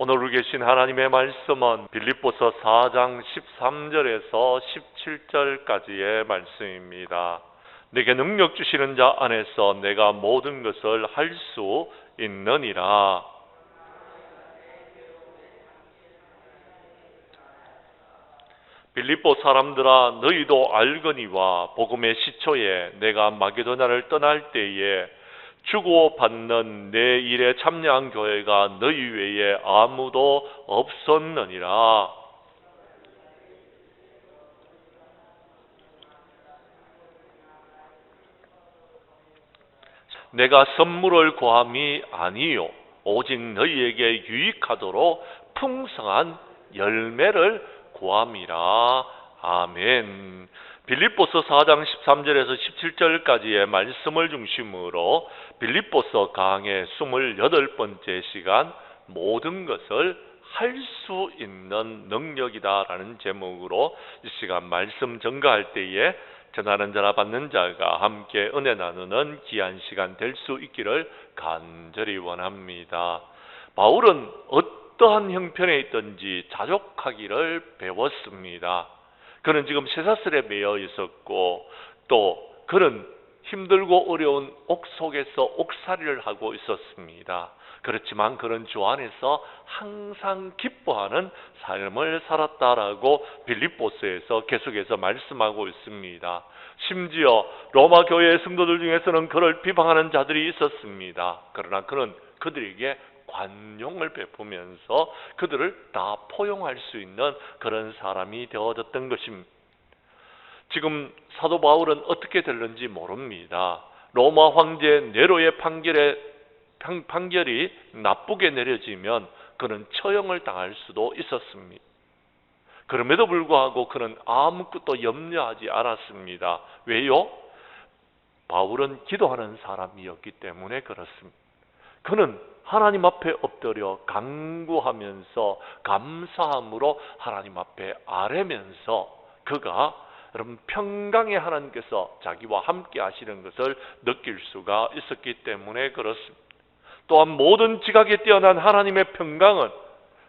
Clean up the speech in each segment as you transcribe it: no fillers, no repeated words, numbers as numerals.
오늘 계신 하나님의 말씀은 빌립보서 4장 13절에서 17절까지의 말씀입니다. 내게 능력 주시는 자 안에서 내가 모든 것을 할 수 있느니라. 빌립보 사람들아, 너희도 알거니와 복음의 시초에 내가 마게도냐를 떠날 때에 주고 받는 내 일에 참여한 교회가 너희 외에 아무도 없었느니라. 내가 선물을 구함이 아니요 오직 너희에게 유익하도록 풍성한 열매를 구함이라. 아멘. 빌립보서 4장 13절에서 17절까지의 말씀을 중심으로 빌립보서 강의 28번째 시간 모든 것을 할 수 있는 능력이다라는 제목으로 이 시간 말씀 전가할 때에 전하는 자나 받는 자가 함께 은혜 나누는 귀한 시간 될 수 있기를 간절히 원합니다. 바울은 어떠한 형편에 있든지 자족하기를 배웠습니다. 그는 지금 쇠사슬에 매여 있었고 또 그는 힘들고 어려운 옥 속에서 옥살이를 하고 있었습니다. 그렇지만 그는 주 안에서 항상 기뻐하는 삶을 살았다라고 빌립보서에서 계속해서 말씀하고 있습니다. 심지어 로마 교회의 성도들 중에서는 그를 비방하는 자들이 있었습니다. 그러나 그는 그들에게 관용을 베푸면서 그들을 다 포용할 수 있는 그런 사람이 되어졌던 것입니다. 지금 사도 바울은 어떻게 될는지 모릅니다. 로마 황제 네로의 판결이 나쁘게 내려지면 그는 처형을 당할 수도 있었습니다. 그럼에도 불구하고 그는 아무것도 염려하지 않았습니다. 왜요? 바울은 기도하는 사람이었기 때문에 그렇습니다. 그는 하나님 앞에 엎드려 간구하면서 감사함으로 하나님 앞에 아뢰면서 그가 여러분 평강의 하나님께서 자기와 함께 하시는 것을 느낄 수가 있었기 때문에 그렇습니다. 또한 모든 지각에 뛰어난 하나님의 평강은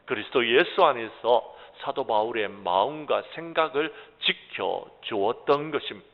그리스도 예수 안에서 사도 바울의 마음과 생각을 지켜주었던 것입니다.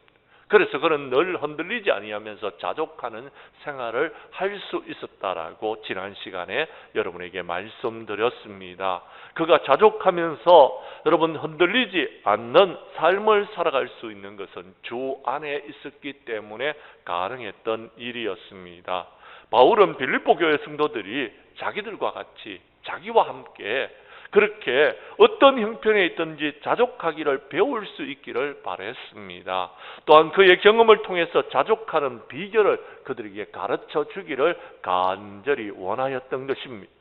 그래서 그는 늘 흔들리지 아니하면서 자족하는 생활을 할 수 있었다라고 지난 시간에 여러분에게 말씀드렸습니다. 그가 자족하면서 여러분 흔들리지 않는 삶을 살아갈 수 있는 것은 주 안에 있었기 때문에 가능했던 일이었습니다. 바울은 빌립보 교회 성도들이 자기들과 같이 자기와 함께 그렇게 어떤 형편에 있든지 자족하기를 배울 수 있기를 바랬습니다. 또한 그의 경험을 통해서 자족하는 비결을 그들에게 가르쳐 주기를 간절히 원하였던 것입니다.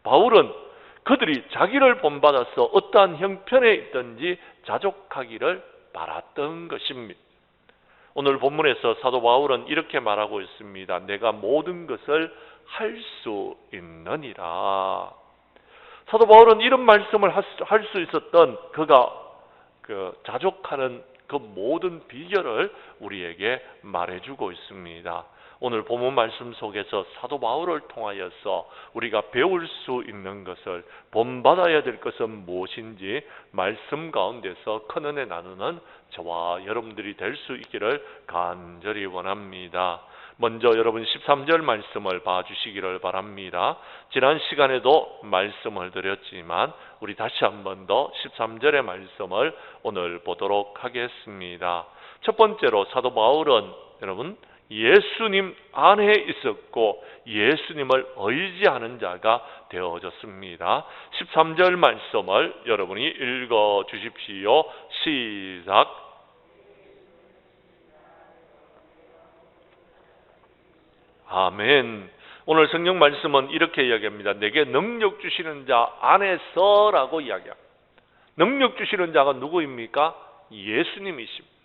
바울은 그들이 자기를 본받아서 어떠한 형편에 있든지 자족하기를 바랐던 것입니다. 오늘 본문에서 사도 바울은 이렇게 말하고 있습니다. 내가 모든 것을 할 수 있느니라. 사도 바울은 이런 말씀을 할 수 있었던 그가 자족하는 그 모든 비결을 우리에게 말해주고 있습니다. 오늘 본문 말씀 속에서 사도 바울을 통하여서 우리가 배울 수 있는 것을 본받아야 될 것은 무엇인지 말씀 가운데서 큰 은혜 나누는 저와 여러분들이 될 수 있기를 간절히 원합니다. 먼저 여러분 13절 말씀을 봐주시기를 바랍니다. 지난 시간에도 말씀을 드렸지만 우리 다시 한 번 더 13절의 말씀을 오늘 보도록 하겠습니다. 첫 번째로 사도 바울은 여러분 예수님 안에 있었고 예수님을 의지하는 자가 되어졌습니다. 13절 말씀을 여러분이 읽어 주십시오. 시작. 아멘. 오늘 성경 말씀은 이렇게 이야기합니다. 내게 능력 주시는 자 안에서라고 이야기합니다. 능력 주시는 자가 누구입니까? 예수님이십니다.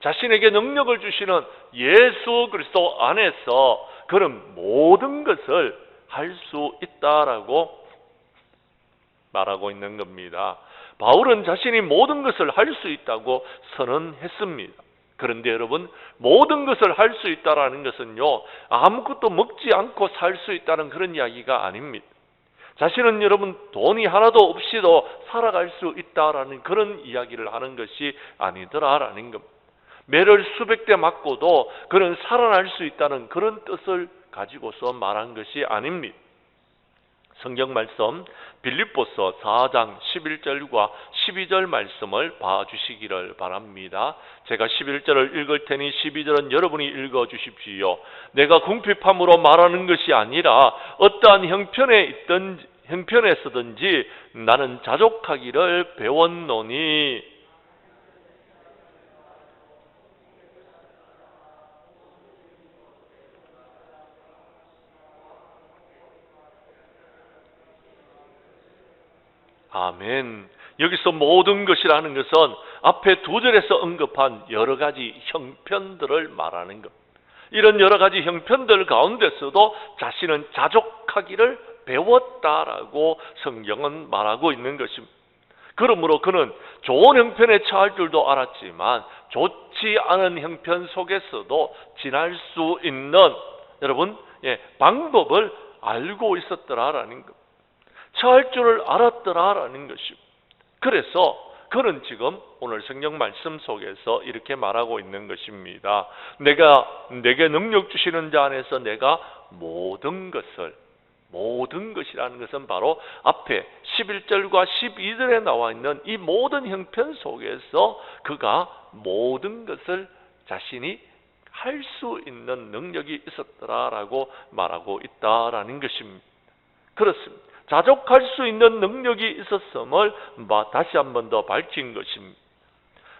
자신에게 능력을 주시는 예수 그리스도 안에서 그는 모든 것을 할 수 있다라고 말하고 있는 겁니다. 바울은 자신이 모든 것을 할 수 있다고 선언했습니다. 그런데 여러분 모든 것을 할 수 있다라는 것은요 아무것도 먹지 않고 살 수 있다는 그런 이야기가 아닙니다. 자신은 여러분 돈이 하나도 없이도 살아갈 수 있다라는 그런 이야기를 하는 것이 아니더라라는 겁니다. 매를 수백 대 맞고도 그는 살아날 수 있다는 그런 뜻을 가지고서 말한 것이 아닙니다. 성경 말씀 빌립보서 4장 11절과 12절 말씀을 봐주시기를 바랍니다. 제가 11절을 읽을 테니 12절은 여러분이 읽어주십시오. 내가 궁핍함으로 말하는 것이 아니라 어떠한 형편에서든지 나는 자족하기를 배웠노니. 아멘. 여기서 모든 것이라는 것은 앞에 2절에서 언급한 여러 가지 형편들을 말하는 것. 이런 여러 가지 형편들 가운데서도 자신은 자족하기를 배웠다라고 성경은 말하고 있는 것입니다. 그러므로 그는 좋은 형편에 처할 줄도 알았지만 좋지 않은 형편 속에서도 지날 수 있는 여러분 방법을 알고 있었더라라는 것. 처할 줄을 알았더라라는 것입니다. 그래서 그는 지금 오늘 성경 말씀 속에서 이렇게 말하고 있는 것입니다. 내게 능력 주시는 자 안에서 내가 모든 것이라는 것은 바로 앞에 11절과 12절에 나와 있는 이 모든 형편 속에서 그가 모든 것을 자신이 할 수 있는 능력이 있었더라라고 말하고 있다라는 것입니다. 그렇습니다. 자족할 수 있는 능력이 있었음을 다시 한 번 더 밝힌 것입니다.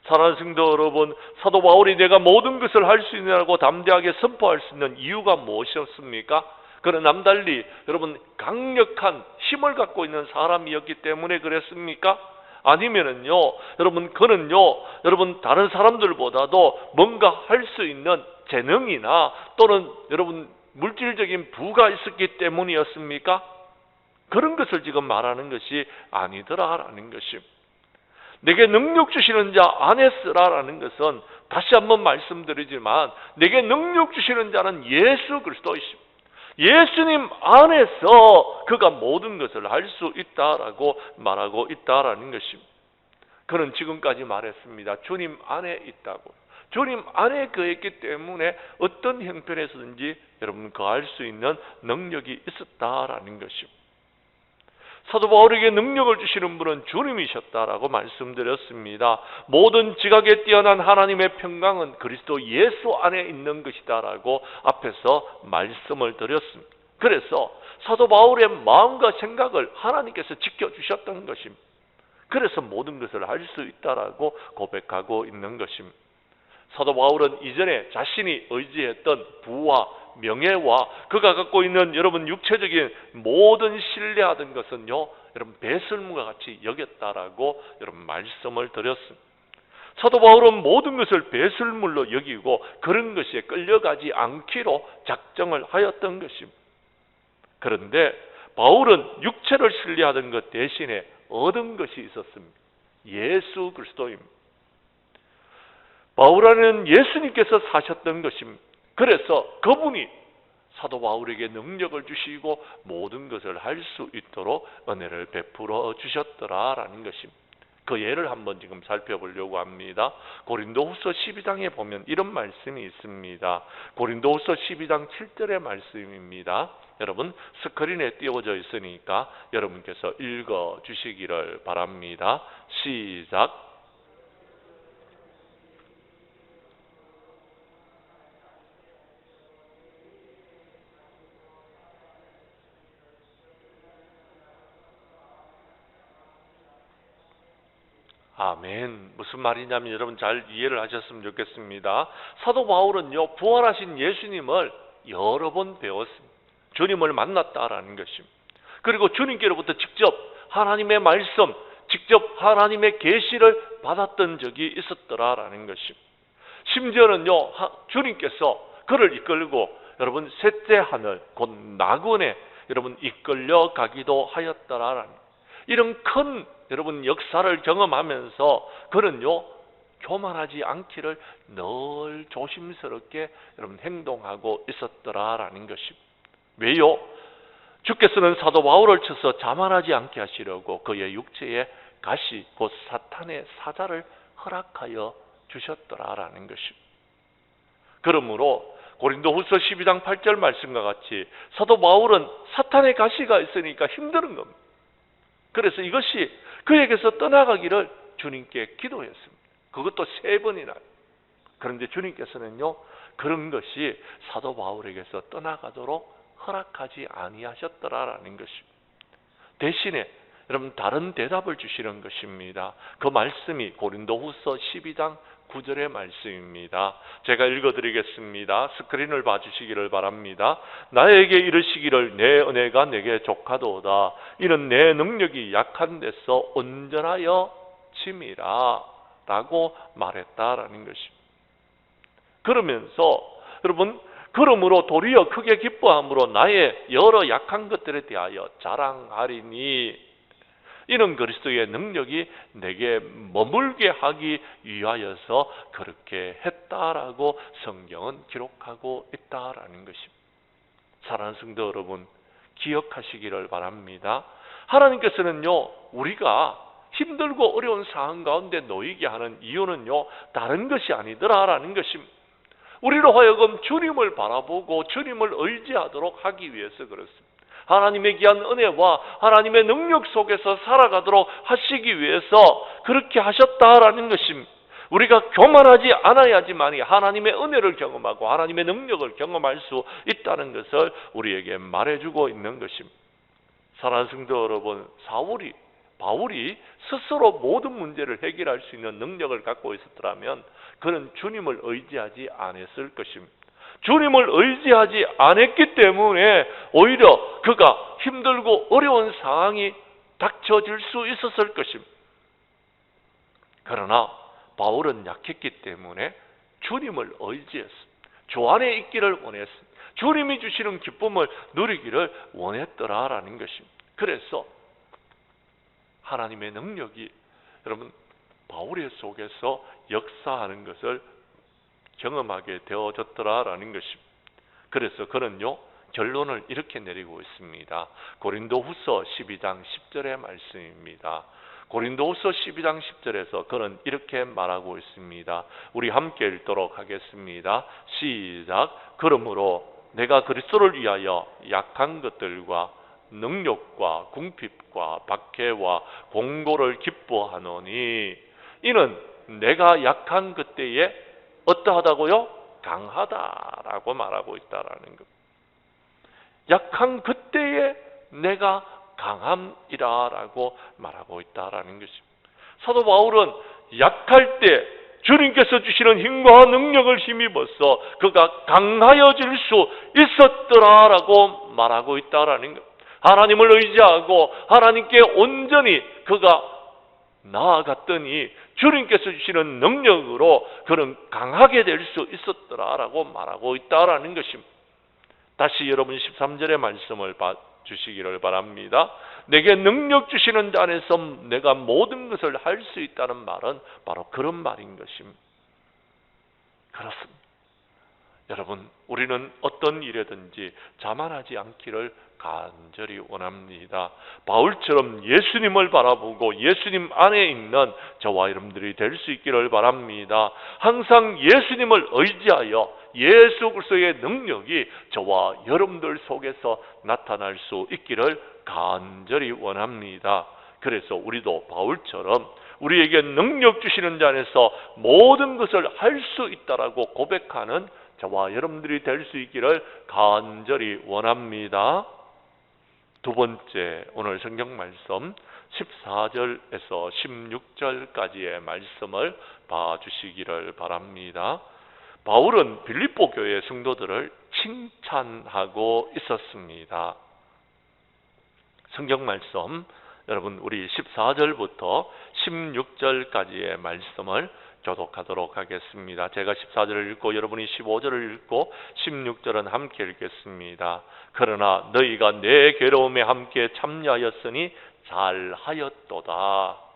사랑하는 성도 여러분, 사도 바울이 내가 모든 것을 할 수 있느라고 담대하게 선포할 수 있는 이유가 무엇이었습니까? 그는 남달리 여러분 강력한 힘을 갖고 있는 사람이었기 때문에 그랬습니까? 아니면은요, 그는요, 여러분 다른 사람들보다도 뭔가 할 수 있는 재능이나 또는 여러분 물질적인 부가 있었기 때문이었습니까? 그런 것을 지금 말하는 것이 아니더라라는 것입니다. 내게 능력 주시는 자 안에 쓰라라는 것은 다시 한번 말씀드리지만 내게 능력 주시는 자는 예수 그리스도이십니다. 예수님 안에서 그가 모든 것을 할 수 있다라고 말하고 있다라는 것입니다. 그는 지금까지 말했습니다. 주님 안에 있다고. 주님 안에 그였기 때문에 어떤 형편에서든지 여러분 거할 수 있는 능력이 있었다라는 것입니다. 사도 바울에게 능력을 주시는 분은 주님이셨다라고 말씀드렸습니다. 모든 지각에 뛰어난 하나님의 평강은 그리스도 예수 안에 있는 것이다라고 앞에서 말씀을 드렸습니다. 그래서 사도 바울의 마음과 생각을 하나님께서 지켜주셨던 것입니다. 그래서 모든 것을 할 수 있다라고 고백하고 있는 것입니다. 사도 바울은 이전에 자신이 의지했던 부와 명예와 그가 갖고 있는 여러분 육체적인 모든 신뢰하던 것은요, 여러분 배설물과 같이 여겼다라고 여러분 말씀을 드렸습니다. 사도 바울은 모든 것을 배설물로 여기고 그런 것에 끌려가지 않기로 작정을 하였던 것입니다. 그런데 바울은 육체를 신뢰하던 것 대신에 얻은 것이 있었습니다. 예수 그리스도입니다. 바울 안에는 예수님께서 사셨던 것입니다. 그래서 그분이 사도 바울에게 능력을 주시고 모든 것을 할 수 있도록 은혜를 베풀어 주셨더라라는 것입니다. 그 예를 한번 지금 살펴보려고 합니다. 고린도후서 12장에 보면 이런 말씀이 있습니다. 고린도후서 12장 7절의 말씀입니다. 여러분 스크린에 띄워져 있으니까 여러분께서 읽어 주시기를 바랍니다. 시작. 아멘. 무슨 말이냐면 여러분 잘 이해를 하셨으면 좋겠습니다. 사도 바울은요, 부활하신 예수님을 여러 번 배웠습니다. 주님을 만났다라는 것입니다. 그리고 주님께로부터 직접 하나님의 말씀, 직접 하나님의 계시를 받았던 적이 있었더라라는 것입니다. 심지어는요, 주님께서 그를 이끌고 여러분 셋째 하늘, 곧 낙원에 여러분 이끌려 가기도 하였더라라는 이런 큰 여러분 역사를 경험하면서 그는요 교만하지 않기를 늘 조심스럽게 여러분 행동하고 있었더라라는 것입니다. 왜요? 주께서는 사도 바울을 쳐서 자만하지 않게 하시려고 그의 육체에 가시 곧 사탄의 사자를 허락하여 주셨더라라는 것입니다. 그러므로 고린도후서 12장 8절 말씀과 같이 사도 바울은 사탄의 가시가 있으니까 힘드는 겁니다. 그래서 이것이 그에게서 떠나가기를 주님께 기도했습니다. 그것도 3번이나. 그런데 주님께서는요, 그런 것이 사도 바울에게서 떠나가도록 허락하지 아니하셨더라라는 것입니다. 대신에 여러분 다른 대답을 주시는 것입니다. 그 말씀이 고린도후서 12장 9절의 말씀입니다. 제가 읽어드리겠습니다. 스크린을 봐주시기를 바랍니다. 나에게 이르시기를 내 은혜가 내게 족하도다. 이는 내 능력이 약한 데서 온전하여 짐이라 라고 말했다라는 것입니다. 그러면서 여러분, 그러므로 도리어 크게 기뻐함으로 나의 여러 약한 것들에 대하여 자랑하리니 이는 그리스도의 능력이 내게 머물게 하기 위하여서 그렇게 했다라고 성경은 기록하고 있다라는 것입니다. 사랑하는 성도 여러분, 기억하시기를 바랍니다. 하나님께서는요, 우리가 힘들고 어려운 상황 가운데 놓이게 하는 이유는요, 다른 것이 아니더라라는 것입니다. 우리로 하여금 주님을 바라보고 주님을 의지하도록 하기 위해서 그렇습니다. 하나님의 귀한 은혜와 하나님의 능력 속에서 살아가도록 하시기 위해서 그렇게 하셨다라는 것입니다. 우리가 교만하지 않아야지만이 하나님의 은혜를 경험하고 하나님의 능력을 경험할 수 있다는 것을 우리에게 말해주고 있는 것입니다. 사랑하는 성도 여러분, 바울이 스스로 모든 문제를 해결할 수 있는 능력을 갖고 있었더라면 그는 주님을 의지하지 않았을 것입니다. 주님을 의지하지 않았기 때문에 오히려 그가 힘들고 어려운 상황이 닥쳐질 수 있었을 것입니다. 그러나 바울은 약했기 때문에 주님을 의지했습니다. 주 안에 있기를 원했습니다. 주님이 주시는 기쁨을 누리기를 원했더라라는 것입니다. 그래서 하나님의 능력이 여러분 바울의 속에서 역사하는 것을 경험하게 되어졌더라라는 것입니다. 그래서 그는요, 결론을 이렇게 내리고 있습니다. 고린도후서 12장 10절의 말씀입니다. 고린도후서 12장 10절에서 그는 이렇게 말하고 있습니다. 우리 함께 읽도록 하겠습니다. 시작. 그러므로 내가 그리스도를 위하여 약한 것들과 능력과 궁핍과 박해와 공고를 기뻐하노니 이는 내가 약한 그때에 어떠하다고요? 강하다라고 말하고 있다라는 것. 약한 그때에 내가 강함이라라고 말하고 있다라는 것입니다. 사도 바울은 약할 때 주님께서 주시는 힘과 능력을 힘입어서 그가 강하여질 수 있었더라라고 말하고 있다라는 것. 하나님을 의지하고 하나님께 온전히 그가 나아갔더니 주님께서 주시는 능력으로 그는 강하게 될 수 있었더라라고 말하고 있다라는 것입니다. 다시 여러분 13절의 말씀을 주시기를 바랍니다. 내게 능력 주시는 자 안에서 내가 모든 것을 할 수 있다는 말은 바로 그런 말인 것입니다. 그렇습니다. 여러분, 우리는 어떤 일이든지 자만하지 않기를 간절히 원합니다. 바울처럼 예수님을 바라보고 예수님 안에 있는 저와 여러분들이 될 수 있기를 바랍니다. 항상 예수님을 의지하여 예수 그리스도의 능력이 저와 여러분들 속에서 나타날 수 있기를 간절히 원합니다. 그래서 우리도 바울처럼 우리에게 능력 주시는 자 안에서 모든 것을 할 수 있다라고 고백하는 저와 여러분들이 될 수 있기를 간절히 원합니다. 두 번째, 오늘 성경 말씀 14절에서 16절까지의 말씀을 봐주시기를 바랍니다. 바울은 빌립보 교회 성도들을 칭찬하고 있었습니다. 성경 말씀 여러분 우리 14절부터 16절까지의 말씀을 교독하도록 하겠습니다. 제가 14절을 읽고 여러분이 15절을 읽고 16절은 함께 읽겠습니다. 그러나 너희가 내 괴로움에 함께 참여하였으니 잘하였도다.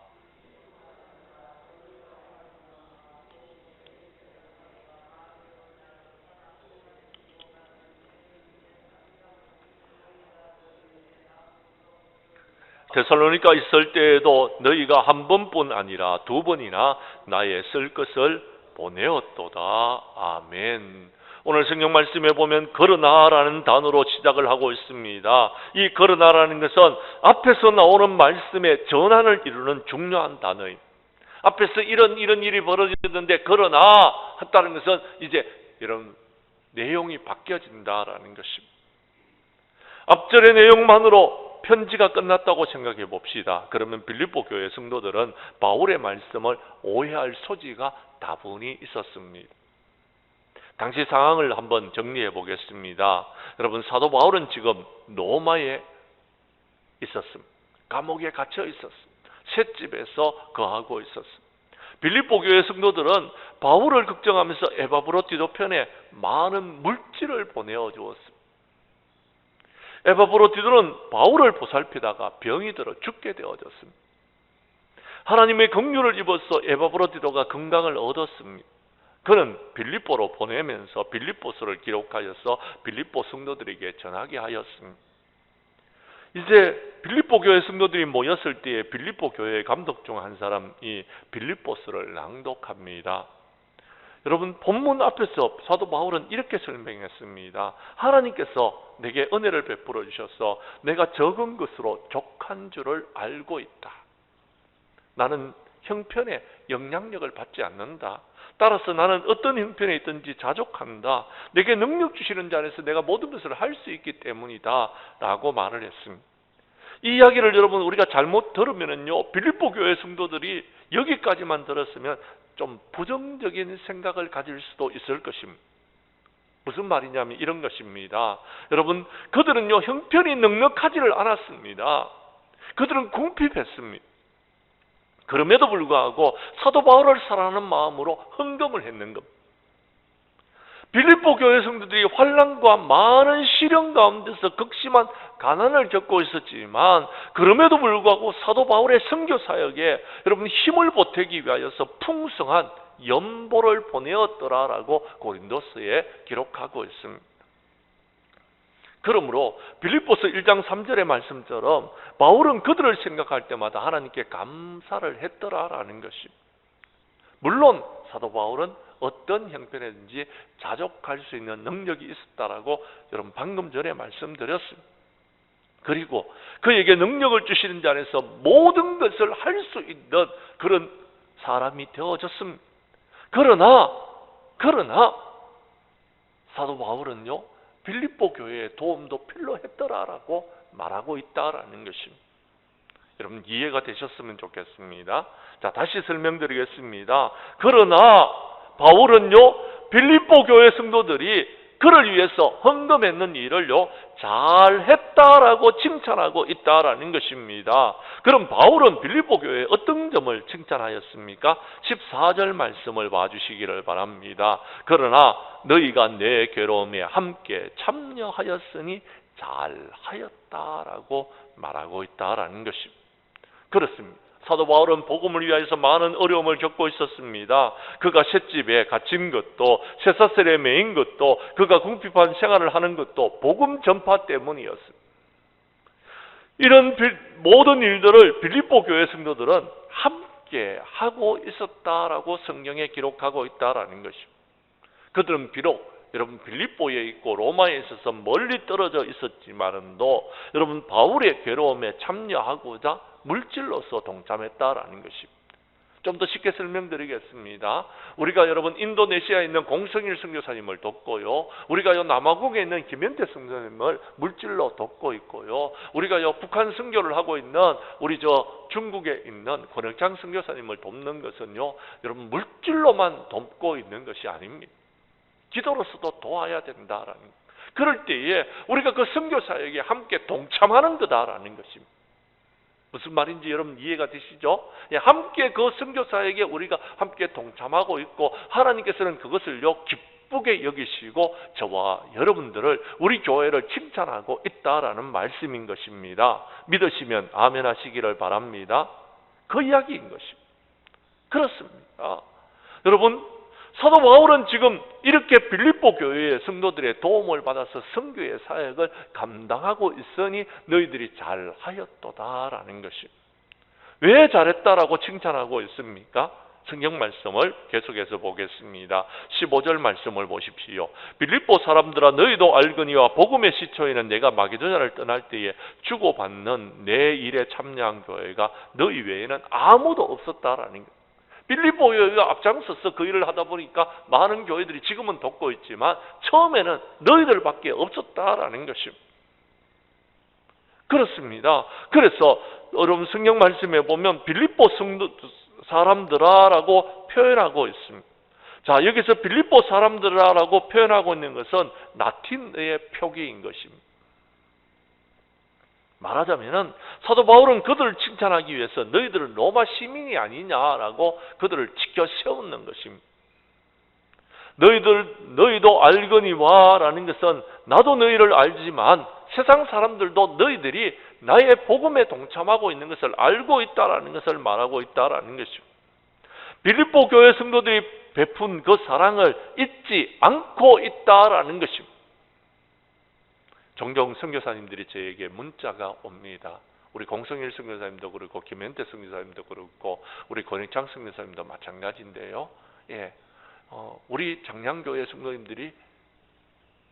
데살로니가 있을 때에도 너희가 한 번뿐 아니라 두 번이나 나의 쓸 것을 보내었도다. 아멘. 오늘 성경 말씀에 보면 그러나라는 단어로 시작을 하고 있습니다. 이 그러나라는 것은 앞에서 나오는 말씀의 전환을 이루는 중요한 단어입니다. 앞에서 이런 일이 벌어졌는데 그러나 했다는 것은 이제 이런 내용이 바뀌어진다라는 것입니다. 앞절의 내용만으로 편지가 끝났다고 생각해 봅시다. 그러면 빌립보 교회 성도들은 바울의 말씀을 오해할 소지가 다분히 있었습니다. 당시 상황을 한번 정리해 보겠습니다. 여러분, 사도 바울은 지금 로마에 있었습니다. 감옥에 갇혀 있었습니다. 셋집에서 거하고 있었습니다. 빌립보 교회 성도들은 바울을 걱정하면서 에바브로디도 편에 많은 물질을 보내어 주었습니다. 에바브로디도는 바울을 보살피다가 병이 들어 죽게 되어졌습니다. 하나님의 긍휼을 입어서 에바브로디도가 건강을 얻었습니다. 그는 빌립보로 보내면서 빌립보서를 기록하여서 빌립보 성도들에게 전하게 하였습니다. 이제 빌립보 교회 성도들이 모였을 때에 빌립보 교회의 감독 중 한 사람이 빌립보서를 낭독합니다. 여러분, 본문 앞에서 사도 바울은 이렇게 설명했습니다. 하나님께서 내게 은혜를 베풀어 주셔서 내가 적은 것으로 족한 줄을 알고 있다. 나는 형편에 영향력을 받지 않는다. 따라서 나는 어떤 형편에 있든지 자족한다. 내게 능력 주시는 자 안에서 내가 모든 것을 할 수 있기 때문이다 라고 말을 했습니다. 이 이야기를 여러분 우리가 잘못 들으면요, 빌립보 교회 성도들이 여기까지만 들었으면 좀 부정적인 생각을 가질 수도 있을 것입니다. 무슨 말이냐면 이런 것입니다. 여러분, 그들은요 형편이 넉넉하지를 않았습니다. 그들은 궁핍했습니다. 그럼에도 불구하고 사도 바울을 사랑하는 마음으로 헌금을 했는 겁니다. 빌립보 교회 성도들이 환난과 많은 시련 가운데서 극심한 가난을 겪고 있었지만 그럼에도 불구하고 사도 바울의 선교 사역에 여러분 힘을 보태기 위하여서 풍성한 연보를 보내었더라라고 고린도서에 기록하고 있습니다. 그러므로 빌립보서 1장 3절의 말씀처럼 바울은 그들을 생각할 때마다 하나님께 감사를 했더라라는 것입니다. 물론 사도 바울은 어떤 형편이든지 자족할 수 있는 능력이 있었다라고 여러분 방금 전에 말씀드렸습니다. 그리고 그에게 능력을 주시는 자 안에서 모든 것을 할 수 있는 그런 사람이 되어졌습니다. 그러나 사도 바울은요 빌립보 교회의 도움도 필요했더라라고 말하고 있다라는 것입니다. 여러분 이해가 되셨으면 좋겠습니다. 자, 다시 설명드리겠습니다. 그러나 바울은요 빌립보 교회 성도들이 그를 위해서 헌금했는 일을요 잘했다라고 칭찬하고 있다라는 것입니다. 그럼 바울은 빌립보 교회에 어떤 점을 칭찬하였습니까? 14절 말씀을 봐주시기를 바랍니다. 그러나 너희가 내 괴로움에 함께 참여하였으니 잘하였다라고 말하고 있다라는 것입니다. 그렇습니다. 사도 바울은 복음을 위하여서 많은 어려움을 겪고 있었습니다. 그가 셋집에 갇힌 것도 쇠사슬에 매인 것도 그가 궁핍한 생활을 하는 것도 복음 전파 때문이었습니다. 이런 모든 일들을 빌립보 교회 성도들은 함께 하고 있었다라고 성경에 기록하고 있다라는 것입니다. 그들은 비록 여러분 빌립보에 있고 로마에 있어서 멀리 떨어져 있었지만도 여러분 바울의 괴로움에 참여하고자 물질로서 동참했다라는 것입니다. 좀 더 쉽게 설명드리겠습니다. 우리가 여러분 인도네시아에 있는 공성일 선교사님을 돕고요. 우리가 요 남아공에 있는 김현태 선교사님을 물질로 돕고 있고요. 우리가 요 북한 선교를 하고 있는 우리 중국에 있는 권혁장 선교사님을 돕는 것은요. 여러분 물질로만 돕고 있는 것이 아닙니다. 기도로서도 도와야 된다라는 그럴 때에 우리가 그 선교사에게 함께 동참하는 거다라는 것입니다. 무슨 말인지 여러분 이해가 되시죠? 함께 그 선교사에게 우리가 함께 동참하고 있고 하나님께서는 그것을요 기쁘게 여기시고 저와 여러분들을 우리 교회를 칭찬하고 있다라는 말씀인 것입니다. 믿으시면 아멘 하시기를 바랍니다. 그 이야기인 것입니다. 그렇습니다. 여러분 사도 바울은 지금 이렇게 빌립보 교회의 성도들의 도움을 받아서 선교의 사역을 감당하고 있으니 너희들이 잘하였도다라는 것이. 왜 잘했다라고 칭찬하고 있습니까? 성경 말씀을 계속해서 보겠습니다. 15절 말씀을 보십시오. 빌립보 사람들아 너희도 알거니와 복음의 시초에는 내가 마게도냐를 떠날 때에 주고받는 내 일에 참여한 교회가 너희 외에는 아무도 없었다라는 거예요. 빌립보 교회가 앞장서서 그 일을 하다 보니까 많은 교회들이 지금은 돕고 있지만 처음에는 너희들밖에 없었다라는 것입니다. 그렇습니다. 그래서 여러분 성경 말씀에 보면 빌립보 성도 사람들아라고 표현하고 있습니다. 자, 여기서 빌립보 사람들아라고 표현하고 있는 것은 라틴어의 표기인 것입니다. 말하자면은 사도 바울은 그들을 칭찬하기 위해서 너희들은 로마 시민이 아니냐라고 그들을 지켜 세우는 것입니다. 너희도 알거니와라는 것은 나도 너희를 알지만 세상 사람들도 너희들이 나의 복음에 동참하고 있는 것을 알고 있다라는 것을 말하고 있다라는 것이죠. 빌립보 교회 성도들이 베푼 그 사랑을 잊지 않고 있다라는 것입니다. 종종 선교사님들이 저에게 문자가 옵니다. 우리 공성일 선교사님도 그렇고 김현태 선교사님도 그렇고 우리 권익창 선교사님도 마찬가지인데요. 우리 장량교회 성도님들이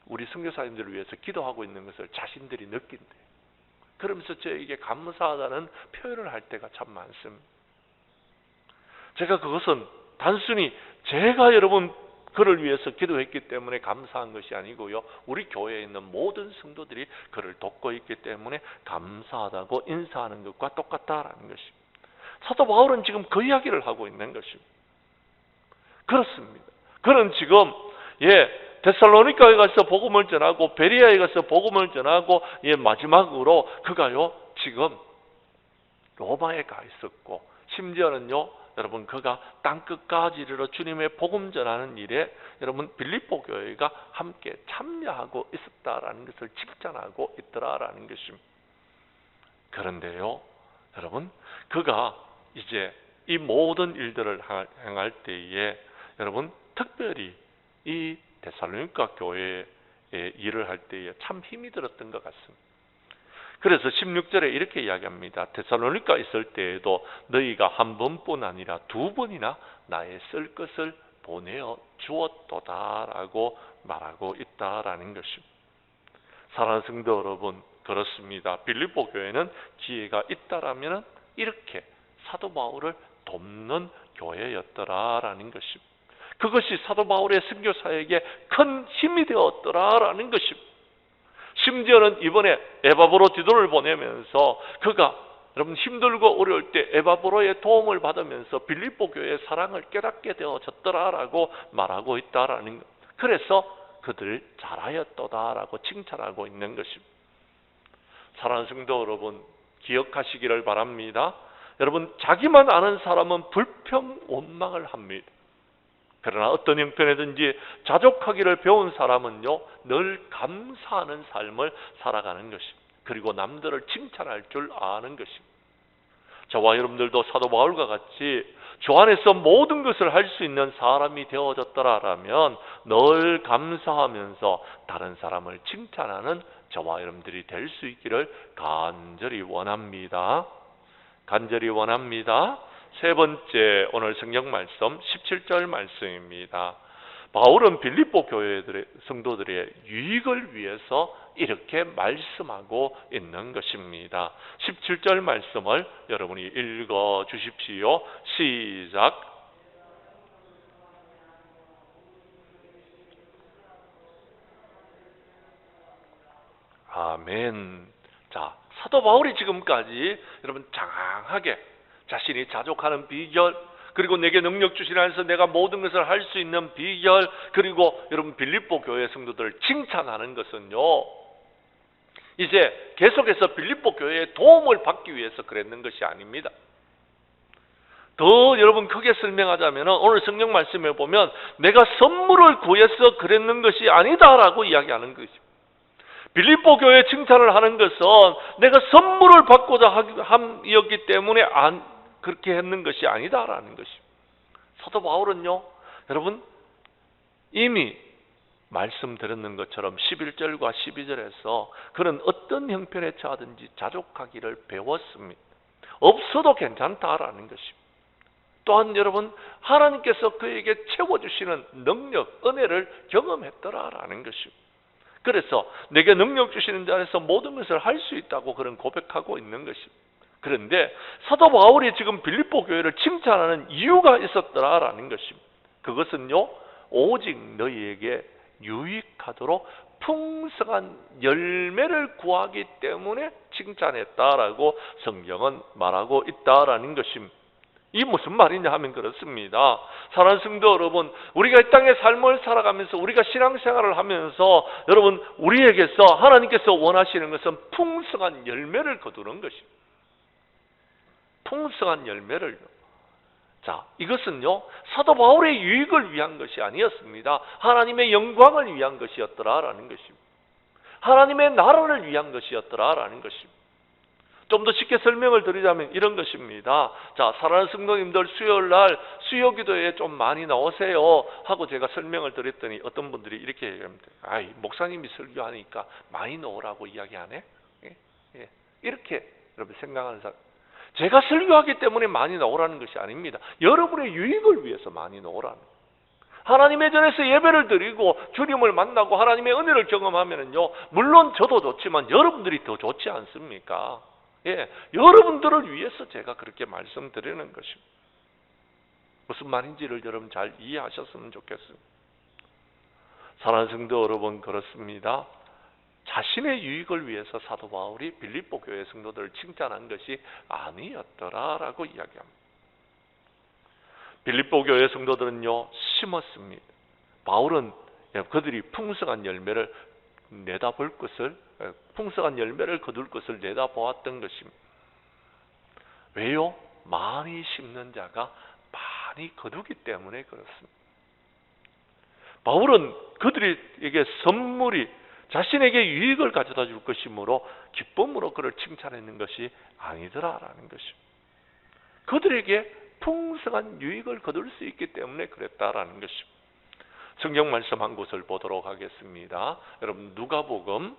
우리 선교사님들을 위해서 기도하고 있는 것을 자신들이 느낀대요. 그러면서 저에게 감사하다는 표현을 할 때가 참 많습니다. 제가 그것은 단순히 제가 여러분 그를 위해서 기도했기 때문에 감사한 것이 아니고요. 우리 교회에 있는 모든 성도들이 그를 돕고 있기 때문에 감사하다고 인사하는 것과 똑같다라는 것입니다. 사도 바울은 지금 그 이야기를 하고 있는 것입니다. 그렇습니다. 그는 지금 데살로니가에 가서 복음을 전하고 베리아에 가서 복음을 전하고 마지막으로 그가요 지금 로마에 가 있었고 심지어는요 여러분 그가 땅끝까지 이르러 주님의 복음 전하는 일에 여러분 빌립보 교회가 함께 참여하고 있었다라는 것을 칭찬하고 있더라라는 것입니다. 그런데요 여러분 그가 이제 이 모든 일들을 행할 때에 여러분 특별히 이 데살로니가 교회에 일을 할 때에 참 힘이 들었던 것 같습니다. 그래서 16절에 이렇게 이야기합니다. 데살로니가 있을 때에도 너희가 한 번뿐 아니라 두 번이나 나의 쓸 것을 보내어 주었도다라고 말하고 있다라는 것입니다. 사랑하는 성도 여러분, 그렇습니다. 빌립보 교회는 기회가 있다라면 이렇게 사도 바울을 돕는 교회였더라라는 것입니다. 그것이 사도 바울의 선교사에게 큰 힘이 되었더라라는 것입니다. 심지어는 이번에 에바브로 디도를 보내면서 그가 여러분 힘들고 어려울 때 에바브로의 도움을 받으면서 빌립보 교회의 사랑을 깨닫게 되어졌더라라고 말하고 있다라는 것. 그래서 그들을 잘하였도다라고 칭찬하고 있는 것입니다. 사랑하는 성도 여러분, 기억하시기를 바랍니다. 여러분 자기만 아는 사람은 불평 원망을 합니다. 그러나 어떤 형편이든지 자족하기를 배운 사람은요 늘 감사하는 삶을 살아가는 것입니다. 그리고 남들을 칭찬할 줄 아는 것입니다. 저와 여러분들도 사도 바울과 같이 주 안에서 모든 것을 할 수 있는 사람이 되어졌더라면 늘 감사하면서 다른 사람을 칭찬하는 저와 여러분들이 될 수 있기를 간절히 원합니다. 간절히 원합니다. 세 번째 오늘 성경 말씀 17절 말씀입니다. 바울은 빌립보 교회들의 성도들의 유익을 위해서 이렇게 말씀하고 있는 것입니다. 17절 말씀을 여러분이 읽어 주십시오. 시작. 아멘. 자, 사도 바울이 지금까지 여러분 장하게 자신이 자족하는 비결, 그리고 내게 능력 주시라 해서 내가 모든 것을 할 수 있는 비결, 그리고 여러분 빌립보 교회 성도들을 칭찬하는 것은요 이제 계속해서 빌립보 교회의 도움을 받기 위해서 그랬는 것이 아닙니다. 더 여러분 크게 설명하자면 오늘 성경 말씀에 보면 내가 선물을 구해서 그랬는 것이 아니다라고 이야기하는 것입니다. 빌립보 교회 칭찬을 하는 것은 내가 선물을 받고자 함이었기 때문에 그렇게 했는 것이 아니다라는 것입니다. 사도 바울은요 여러분 이미 말씀드렸는 것처럼 11절과 12절에서 그는 어떤 형편에 처하든지 자족하기를 배웠습니다. 없어도 괜찮다라는 것입니다. 또한 여러분, 하나님께서 그에게 채워주시는 능력, 은혜를 경험했더라라는 것입니다. 그래서 내게 능력 주시는 자 안에서 모든 것을 할 수 있다고 그는 고백하고 있는 것입니다. 그런데 사도 바울이 지금 빌립보 교회를 칭찬하는 이유가 있었더라라는 것입니다. 그것은요, 오직 너희에게 유익하도록 풍성한 열매를 구하기 때문에 칭찬했다라고 성경은 말하고 있다라는 것입니다. 이 무슨 말이냐 하면 그렇습니다. 사랑하는 성도 여러분, 우리가 이 땅의 삶을 살아가면서, 우리가 신앙생활을 하면서 여러분, 우리에게서 하나님께서 원하시는 것은 풍성한 열매를 거두는 것입니다. 풍성한 열매를. 자, 이것은요, 사도 바울의 유익을 위한 것이 아니었습니다. 하나님의 영광을 위한 것이었더라라는 것입니다. 하나님의 나라를 위한 것이었더라라는 것입니다. 좀 더 쉽게 설명을 드리자면 이런 것입니다. 자, 사랑하는 성도님들, 수요일날 수요기도에 좀 많이 나오세요 하고 제가 설명을 드렸더니 어떤 분들이 이렇게 얘기합니다. 아이, 목사님이 설교하니까 많이 나오라고 이야기하네? 예. 이렇게 여러분 생각하는 사람, 제가 설교하기 때문에 많이 나오라는 것이 아닙니다. 여러분의 유익을 위해서 많이 나오라는 거예요. 하나님의 전에서 예배를 드리고 주님을 만나고 하나님의 은혜를 경험하면은요, 물론 저도 좋지만 여러분들이 더 좋지 않습니까? 예, 여러분들을 위해서 제가 그렇게 말씀드리는 것입니다. 무슨 말인지를 여러분 잘 이해하셨으면 좋겠습니다. 사랑하는 성도 여러분, 그렇습니다. 자신의 유익을 위해서 사도 바울이 빌립보 교회 성도들을 칭찬한 것이 아니었더라라고 이야기합니다. 빌립보 교회 성도들은요, 심었습니다. 바울은 그들이 풍성한 열매를 내다볼 것을, 풍성한 열매를 거둘 것을 내다보았던 것입니다. 왜요? 많이 심는 자가 많이 거두기 때문에 그렇습니다. 바울은 그들에게 선물이 자신에게 유익을 가져다 줄 것이므로 기쁨으로 그를 칭찬했는 것이 아니더라라는 것입니다. 그들에게 풍성한 유익을 거둘 수 있기 때문에 그랬다라는 것입니다. 성경 말씀 한 곳을 보도록 하겠습니다. 여러분, 누가복음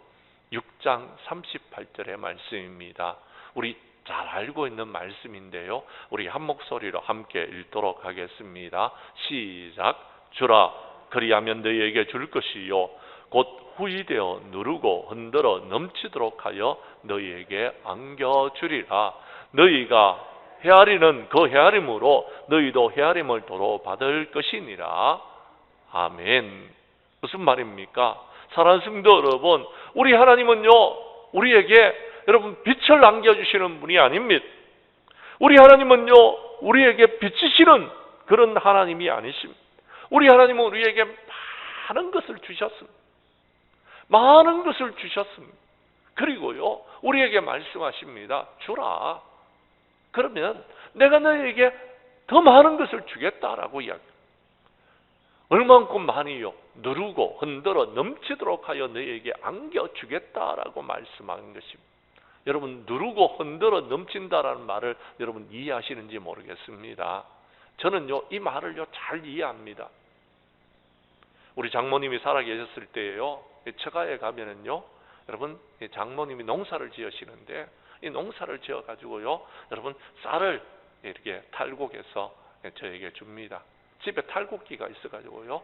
6장 38절의 말씀입니다. 우리 잘 알고 있는 말씀인데요, 우리 한 목소리로 함께 읽도록 하겠습니다. 시작. 주라, 그리하면 너희에게 줄 것이요 곧 후이되어 누르고 흔들어 넘치도록 하여 너희에게 안겨주리라. 너희가 헤아리는 그 헤아림으로 너희도 헤아림을 도로 받을 것이니라. 아멘. 무슨 말입니까? 사랑하는 성도 여러분, 우리 하나님은요, 우리에게 여러분 빛을 안겨주시는 분이 아닙니다. 우리 하나님은요, 우리에게 비치시는 그런 하나님이 아니십니다. 우리 하나님은 우리에게 많은 것을 주셨습니다. 많은 것을 주셨습니다. 그리고요, 우리에게 말씀하십니다. 주라. 그러면 내가 너희에게 더 많은 것을 주겠다라고 이야기합니다. 얼만큼 많이요? 누르고 흔들어 넘치도록 하여 너희에게 안겨주겠다라고 말씀하는 것입니다. 여러분, 누르고 흔들어 넘친다라는 말을 여러분 이해하시는지 모르겠습니다. 저는요, 이 말을요 잘 이해합니다. 우리 장모님이 살아계셨을 때에요, 처가에 가면은요, 여러분, 장모님이 농사를 지으시는데 이 농사를 지어 가지고요, 여러분 쌀을 이렇게 탈곡해서 저에게 줍니다. 집에 탈곡기가 있어 가지고요,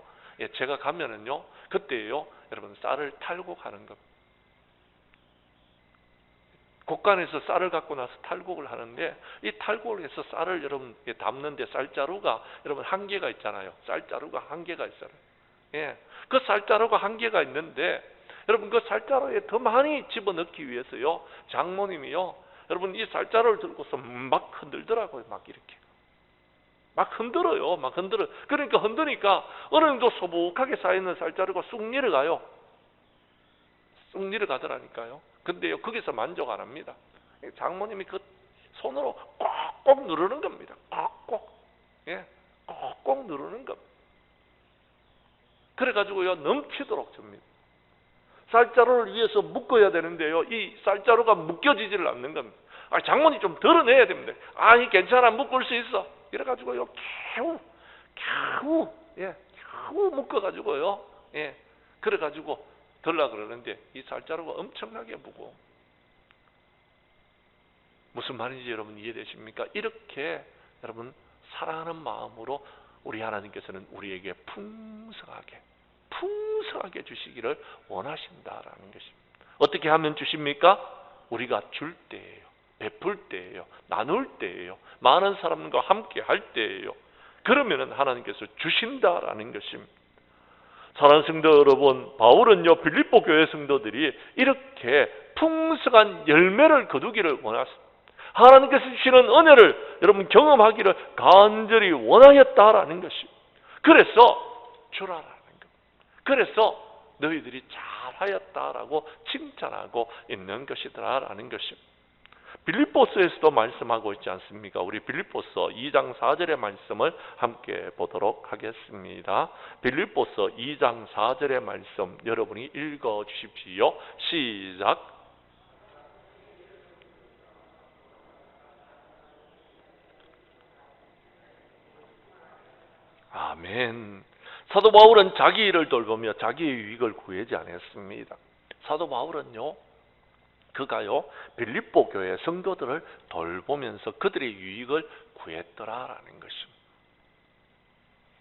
제가 가면은요, 그때요, 여러분 쌀을 탈곡하는 겁니다. 곡간에서 쌀을 갖고 나서 탈곡을 하는데, 이 탈곡을 해서 쌀을 여러분 담는데 쌀자루가 여러분 한계가 있잖아요. 쌀자루가 한계가 있잖아요. 예, 그 쌀자루가 한계가 있는데 여러분 그 쌀자루에 더 많이 집어넣기 위해서요, 장모님이요, 여러분 이 쌀자루를 들고서 막 흔들더라고요. 막 이렇게 막 흔들어요. 막 흔들어. 그러니까 흔드니까 어느 정도 소복하게 쌓이는 쌀자루가 쑥 내려가요. 쑥 내려가더라니까요. 근데요, 거기서 만족 안 합니다. 장모님이 그 손으로 꼭꼭 누르는 겁니다. 꼭꼭. 예, 꼭꼭 누르는 겁니다. 그래가지고요, 넘치도록 줍니다. 쌀자루를 위해서 묶어야 되는데요, 이 쌀자루가 묶여지지를 않는 겁니다. 아, 장모님 좀 덜어내야 됩니다. 아니, 괜찮아, 묶을 수 있어. 이래가지고요, 겨우, 예, 너무 묶어가지고요. 예, 그래가지고 들라 그러는데 이 쌀자루가 엄청나게 무거워. 무슨 말인지 여러분 이해되십니까? 이렇게 여러분 사랑하는 마음으로 우리 하나님께서는 우리에게 풍성하게 주시기를 원하신다라는 것입니다. 어떻게 하면 주십니까? 우리가 줄 때예요. 베풀 때예요. 나눌 때예요. 많은 사람과 함께 할 때예요. 그러면은 하나님께서 주신다라는 것입니다. 사랑하는 성도 여러분, 바울은요 빌립보 교회 성도들이 이렇게 풍성한 열매를 거두기를 원했습니다. 하나님께서 주시는 은혜를 여러분 경험하기를 간절히 원하였다라는 것입니다. 그래서 주라라는 것. 그래서 너희들이 잘하였다라고 칭찬하고 있는 것이더라라는 것입니다. 빌립보서에서도 말씀하고 있지 않습니까? 우리 빌립보서 2장 4절의 말씀을 함께 보도록 하겠습니다. 빌립보서 2장 4절의 말씀 여러분이 읽어 주십시오. 시작. 아멘. 사도 바울은 자기 일을 돌보며 자기의 유익을 구하지 않았습니다. 사도 바울은요, 그가요 빌립보 교회 성도들을 돌보면서 그들의 유익을 구했더라라는 것입니다.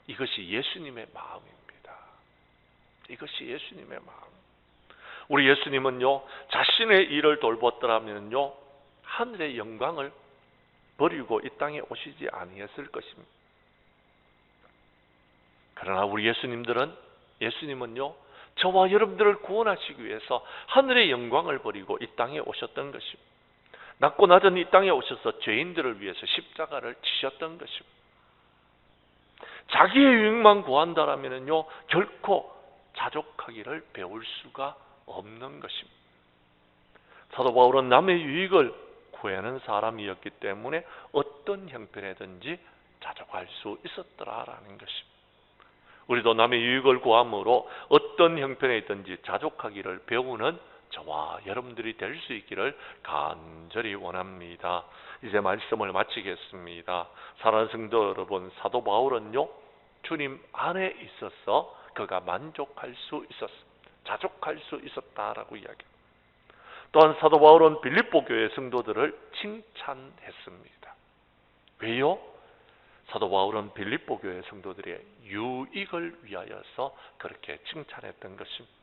이것이 예수님의 마음입니다. 이것이 예수님의 마음. 우리 예수님은요 자신의 일을 돌봤더라면요 하늘의 영광을 버리고 이 땅에 오시지 아니했을 것입니다. 그러나 우리 예수님은요 저와 여러분들을 구원하시기 위해서 하늘의 영광을 버리고 이 땅에 오셨던 것입니다. 낮고 낮은 이 땅에 오셔서 죄인들을 위해서 십자가를 지셨던 것입니다. 자기의 유익만 구한다라면요 결코 자족하기를 배울 수가 없는 것입니다. 사도 바울은 남의 유익을 구하는 사람이었기 때문에 어떤 형편이든지 자족할 수 있었더라라는 것입니다. 우리도 남의 유익을 구함으로 어떤 형편에 있든지 자족하기를 배우는 저와 여러분들이 될 수 있기를 간절히 원합니다. 이제 말씀을 마치겠습니다. 사랑하는 성도 여러분, 사도 바울은요 주님 안에 있어서 그가 만족할 수 있었습니다. 자족할 수 있었다라고 이야기합니다. 또한 사도 바울은 빌립보 교회 성도들을 칭찬했습니다. 왜요? 사도 바울은 빌립보 교회 성도들의 유익을 위하여서 그렇게 칭찬했던 것입니다.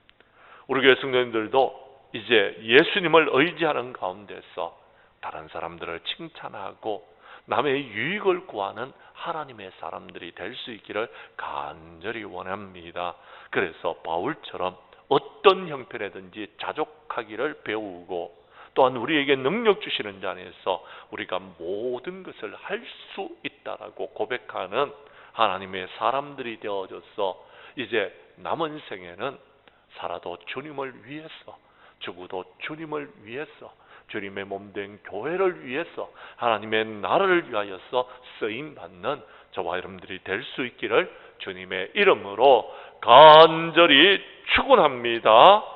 우리 교회 성도님들도 이제 예수님을 의지하는 가운데서 다른 사람들을 칭찬하고 남의 유익을 구하는 하나님의 사람들이 될 수 있기를 간절히 원합니다. 그래서 바울처럼 어떤 형편이든지 자족하기를 배우고 또한 우리에게 능력 주시는 자 안에서 우리가 모든 것을 할 수 있다라고 고백하는 하나님의 사람들이 되어져서 이제 남은 생에는 살아도 주님을 위해서, 죽어도 주님을 위해서, 주님의 몸된 교회를 위해서, 하나님의 나라를 위하여서 쓰임받는 저와 여러분들이 될 수 있기를 주님의 이름으로 간절히 축원합니다.